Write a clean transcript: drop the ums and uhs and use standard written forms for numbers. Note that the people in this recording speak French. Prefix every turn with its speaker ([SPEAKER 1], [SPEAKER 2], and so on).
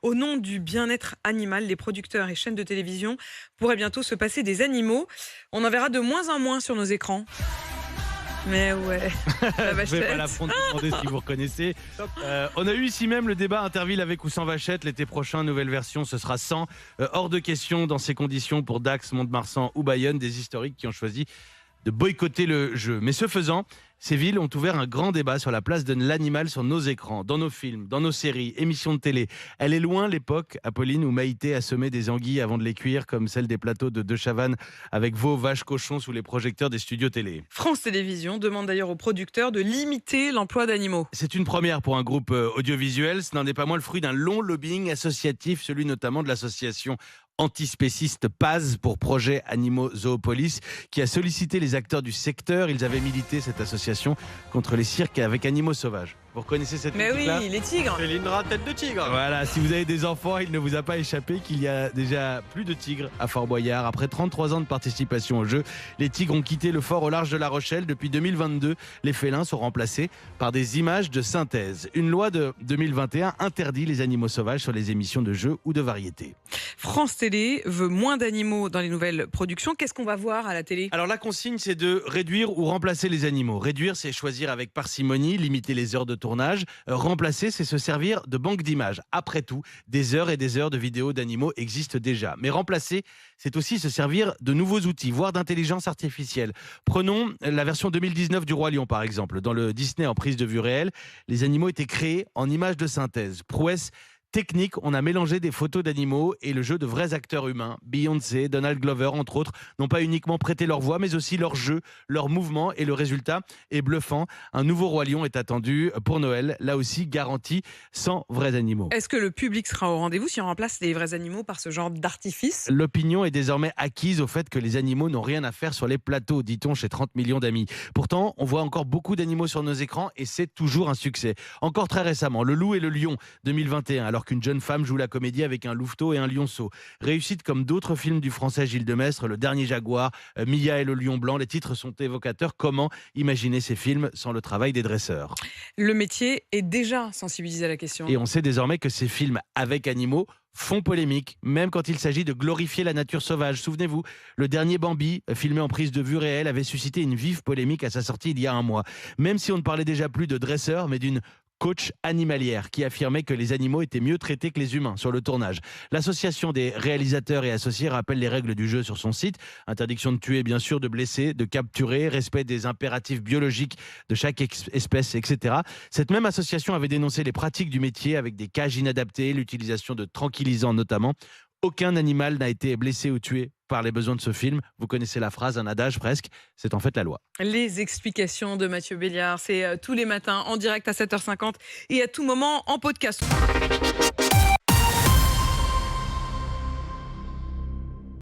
[SPEAKER 1] Au nom du bien-être animal, les producteurs et chaînes de télévision pourraient bientôt se passer des animaux. On en verra de moins en moins sur nos écrans. Mais ouais, la
[SPEAKER 2] Je vais pas
[SPEAKER 1] vachette.
[SPEAKER 2] l'affronter, demander si vous reconnaissez. On a eu ici même le débat Interville avec ou sans vachette. L'été prochain, nouvelle version, ce sera sans. Hors de question dans ces conditions pour Dax, Mont-de-Marsan ou Bayonne, des historiques qui ont choisi de boycotter le jeu. Mais ce faisant, ces villes ont ouvert un grand débat sur la place de l'animal sur nos écrans, dans nos films, dans nos séries, émissions de télé. Elle est loin l'époque, Apolline, où Maïté assommait des anguilles avant de les cuire, comme celle des plateaux de Chavannes avec veaux, vaches, cochons sous les projecteurs des studios télé.
[SPEAKER 1] France Télévisions demande d'ailleurs aux producteurs de limiter l'emploi d'animaux.
[SPEAKER 2] C'est une première pour un groupe audiovisuel. Ce n'en est pas moins le fruit d'un long lobbying associatif, celui notamment de l'association antispéciste PAZ pour Projet Animaux Zoopolis, qui a sollicité les acteurs du secteur. Ils avaient milité, cette association, contre les cirques avec animaux sauvages. Vous reconnaissez cette
[SPEAKER 1] Mais oui,
[SPEAKER 2] musique-là ?
[SPEAKER 1] les tigres.
[SPEAKER 3] Célindra, tête de tigre.
[SPEAKER 2] Voilà, si vous avez des enfants, il ne vous a pas échappé qu'il y a déjà plus de tigres à Fort Boyard. Après 33 ans de participation au jeu, les tigres ont quitté le fort au large de La Rochelle. Depuis 2022, les félins sont remplacés par des images de synthèse. Une loi de 2021 interdit les animaux sauvages sur les émissions de jeux ou de variétés.
[SPEAKER 1] France Télé veut moins d'animaux dans les nouvelles productions. Qu'est-ce qu'on va voir à la télé ?
[SPEAKER 2] Alors la consigne, c'est de réduire ou remplacer les animaux. Réduire, c'est choisir avec parcimonie, limiter les heures de tournage. Remplacer, c'est se servir de banque d'images. Après tout, des heures et des heures de vidéos d'animaux existent déjà. Mais remplacer, c'est aussi se servir de nouveaux outils, voire d'intelligence artificielle. Prenons la version 2019 du Roi Lion, par exemple. Dans le Disney en prise de vue réelle, les animaux étaient créés en images de synthèse. Prouesse technique, on a mélangé des photos d'animaux et le jeu de vrais acteurs humains. Beyoncé, Donald Glover, entre autres, n'ont pas uniquement prêté leur voix, mais aussi leur jeu, leur mouvement, et le résultat est bluffant. Un nouveau Roi Lion est attendu pour Noël, là aussi garanti, sans vrais animaux.
[SPEAKER 1] Est-ce que le public sera au rendez-vous si on remplace les vrais animaux par ce genre d'artifice ?
[SPEAKER 2] L'opinion est désormais acquise au fait que les animaux n'ont rien à faire sur les plateaux, dit-on chez 30 millions d'amis. Pourtant, on voit encore beaucoup d'animaux sur nos écrans et c'est toujours un succès. Encore très récemment, Le Loup et le Lion 2021, alors qu'une jeune femme joue la comédie avec un louveteau et un lionceau. Réussite comme d'autres films du français Gilles Demestre, Le Dernier Jaguar, Mia et le Lion Blanc, les titres sont évocateurs. Comment imaginer ces films sans le travail des dresseurs ?
[SPEAKER 1] Le métier est déjà sensibilisé à la question.
[SPEAKER 2] Et on sait désormais que ces films avec animaux font polémique, même quand il s'agit de glorifier la nature sauvage. Souvenez-vous, le dernier Bambi, filmé en prise de vue réelle, avait suscité une vive polémique à sa sortie il y a un mois. Même si on ne parlait déjà plus de dresseur, mais d'une coach animalière qui affirmait que les animaux étaient mieux traités que les humains sur le tournage. L'association des réalisateurs et associés rappelle les règles du jeu sur son site. Interdiction de tuer, bien sûr, de blesser, de capturer, respect des impératifs biologiques de chaque espèce, etc. Cette même association avait dénoncé les pratiques du métier avec des cages inadaptées, l'utilisation de tranquillisants notamment. Aucun animal n'a été blessé ou tué par les besoins de ce film. Vous connaissez la phrase, un adage presque, c'est en fait la loi.
[SPEAKER 1] Les explications de Mathieu Béliard, c'est tous les matins en direct à 7h50 et à tout moment en podcast.